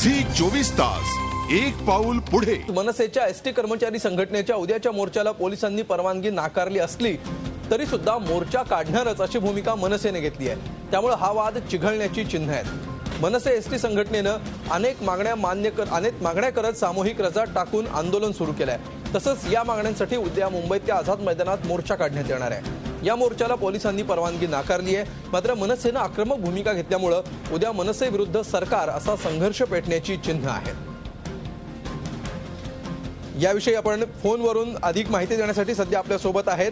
Zee 24 तास एक पाऊल पुढे। मनसेच्या एसटी कर्मचारी संघटनेच्या उद्याच्या मोर्चाला पोलिसांनी परवानगी नाकारली असली तरी सुद्धा मोर्चा काढणारच अशी भूमिका मनसेने घेतली आहे। त्यामुळे हा वाद चिघळण्याची चिन्ह आहेत। मनसे एसटी संघटनेनं अनेक मागण्या करत सामूहिक रजा टाकून आंदोलन सुरू केलं आहे। तसंच या मागण्यांसाठी उद्या मुंबईतल्या आझाद मैदानात मोर्चा काढण्यात येणार आहे। या मोर्चाला पोलिसांनी परवानगी नाकारली आहे। मात्र मनसेनं आक्रमक भूमिका घेतल्यामुळे उद्या मनसे विरुद्ध सरकार असा संघर्ष पेटण्याची चिन्ह आहेत। याविषयी आपण फोनवरून अधिक माहिती देण्यासाठी सध्या आपल्या सोबत आहेत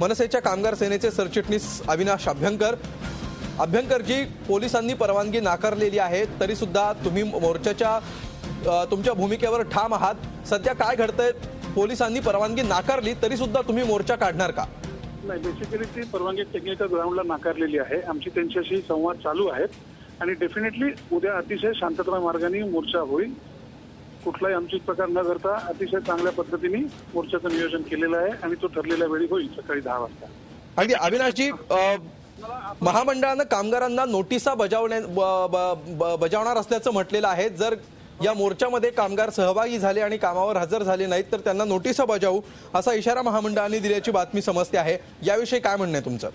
मनसेच्या कामगार सेनेचे सरचिटणीस अविनाश अभ्यंकरजी, पोलिसांनी परवानगी नाकारलेली आहे तरी सुद्धा तुम्ही मोर्चाच्या तुमच्या भूमिकेवर ठाम आहात। सध्या काय घडतंय? पोलिसांनी परवानगी नाकारली तरी सुद्धा तुम्ही मोर्चा काढणार का? नाही, बेसिकली ती परवानगी टेक्निकल ग्राउंडला नाकारलेली आहे। आमची त्यांच्याशी संवाद चालू आहेत आणि डेफिनेटली उद्या अतिशय शांततामय मार्गाने मोर्चा होईल। कुठलाही आमचित प्रकार न करता अतिशय चांगल्या पद्धतीने मोर्चाचं नियोजन केलेलं आहे आणि तो ठरलेल्या वेळी होईल सकाळी 10 वाजता। अगदी अविनाशजी, महामंडळानं कामगारांना नोटिसा बजावणार असल्याचं म्हटलेलं आहे। जर या मोर्चामध्ये कामगार सहभागी झाले आणि कामावर हजर झाले नाहीत तर त्यांना नोटिसा बजावू असा इशारा महामंडळाने दिल्याची बातमी समजते आहे। याविषयी काय म्हणणं आहे तुमचं?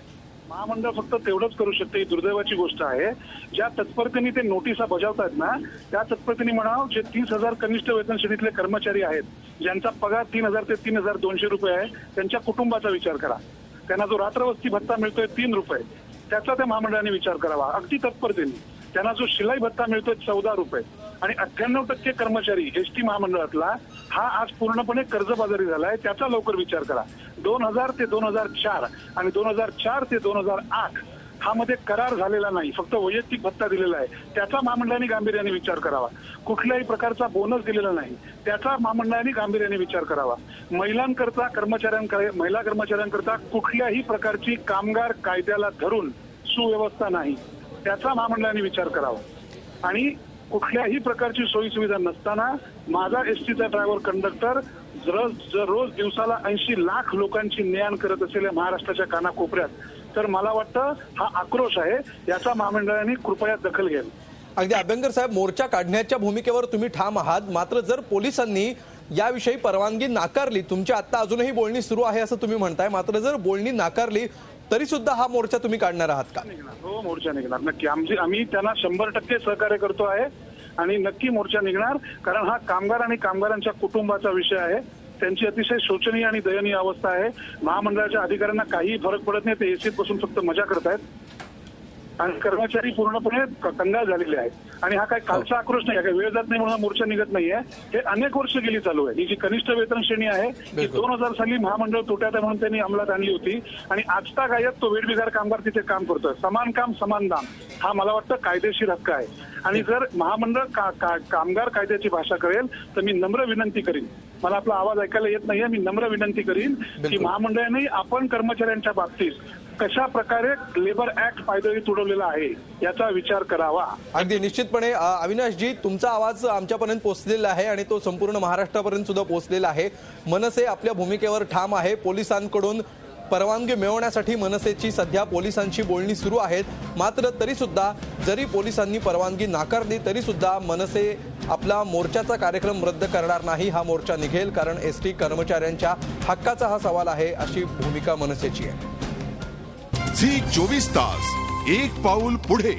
महामंडळ फक्त तेवढंच करू शकते, ही दुर्दैवाची गोष्ट आहे। ज्या तत्परतेने ते नोटिसा बजावतात ना, त्या तत्परतेने म्हणावं जे 30,000 कनिष्ठ वेतन श्रेणीतले कर्मचारी आहेत, ज्यांचा पगार 3,000 ते 3,200 रुपये आहे, त्यांच्या कुटुंबाचा विचार करा। त्यांना जो रात्रवस्ती भत्ता मिळतोय 3 रुपये, त्याचा त्या महामंडळाने विचार करावा अगदी तत्परतेने। त्यांना जो शिलाई भत्ता मिळतोय 14 रुपये आणि 98% कर्मचारी एसटी महामंडळातला हा आज पूर्णपणे कर्जबाजारी झालाय, त्याचा लवकर विचार करा। 2000 ते 2004 आणि 2004 ते 2008 हा मध्ये करार झालेला नाही, फक्त वैयक्तिक भत्ता दिलेला आहे, त्याचा महामंडळाने गांभीर्याने विचार करावा। कुठल्याही प्रकारचा बोनस दिलेला नाही, त्याचा महामंडळाने गांभीर्याने विचार करावा। महिला कर्मचाऱ्यांकरता कुठल्याही प्रकारची कामगार कायद्याला धरून सुव्यवस्था नाही, त्याचा महामंडळाने विचार करावा। आणि कुठल्याही प्रकारची सोयी सुविधा नसताना माझा एसटीचा ड्रायव्हर कंडक्टर रोज दिवसाला 80 लाख लोकांची ने-आण करत असेल महाराष्ट्राच्या कानाकोपऱ्यात, तर मला वाटतं हा आक्रोश आहे, याचा महामंडळाने कृपया दखल घ्यावी। अगदी अभ्यंकर साहेब, मोर्चा काढण्याच्या भूमिकेवर तुम्ही ठाम आहात, मात्र जर पोलिसांनी याविषयी परवानगी नाकारली, तुमच्या आता अजूनही बोलणी सुरू आहे असं तुम्ही म्हणताय, मात्र जर बोलणी नाकारली तरी सुद्धा हा मोर्चा तुम्ही काढणार आहात का? हो, मोर्चा निघणार नक्की। आम्ही त्यांना 100% सहकार्य करतो आहे आणि नक्की मोर्चा निघणार, कारण हा कामगार आणि कामगारांच्या कुटुंबाचा विषय आहे। त्यांची अतिशय शोचनीय आणि दयनीय अवस्था आहे। महामंडळाच्या अधिकाऱ्यांना काही फरक पडत नाही, ते एसीत बसून फक्त मजा करतायत आणि कर्मचारी पूर्णपणे कंगाल झालेले आहेत। आणि हा काही कालचा आक्रोश नाही, काही वेळ जात नाही म्हणून मोर्चा निघत नाहीये, हे अनेक वर्ष गेली चालू आहे। ही जी कनिष्ठ वेतन श्रेणी आहे ती 2000 साली महामंडळ तोट्यात आहे म्हणून त्यांनी अंमलात आणली होती आणि आजता गायत तो वेठबिगार कामगार तिथे काम करतोय। समान काम समान दाम हा मला वाटतं कायदेशीर हक्क आहे आणि जर महामंडळ कामगार कायद्याची भाषा करेल तर मी नम्र विनंती करीन, मला आपला आवाज ऐकायला येत नाहीये, मी नम्र विनंती करीन की महामंडळाने आपण कर्मचाऱ्यांच्या बाबतीत कशा प्रकारे लेबर ऍक्ट पायदळी तुडवलेला आहे याचा विचार करावा। अगदी निश्चितपणे अविनाशजी, तुमचा आवाज आमच्यापर्यंत पोहोचलेला आहे आणि तो संपूर्ण महाराष्ट्रापर्यंत सुद्धा पोहोचलेला आहे। मनसे आपल्या भूमिकेवर ठाम आहे। पोलिसांकडून परवानगी मिळवण्यासाठी मनसेची सध्या पोलिसांची बोलणी सुरू आहेत, मात्र तरी सुद्धा जरी पोलिसांनी परवानगी नाकारली तरी सुद्धा मनसे आपला मोर्चाचा कार्यक्रम रद्द करणार नाही। हा मोर्चा निघेल, कारण एसटी कर्मचाऱ्यांच्या हक्काचा हा सवाल आहे अशी भूमिका मनसेची आहे। झी 24 तास एक पाऊल पुढे।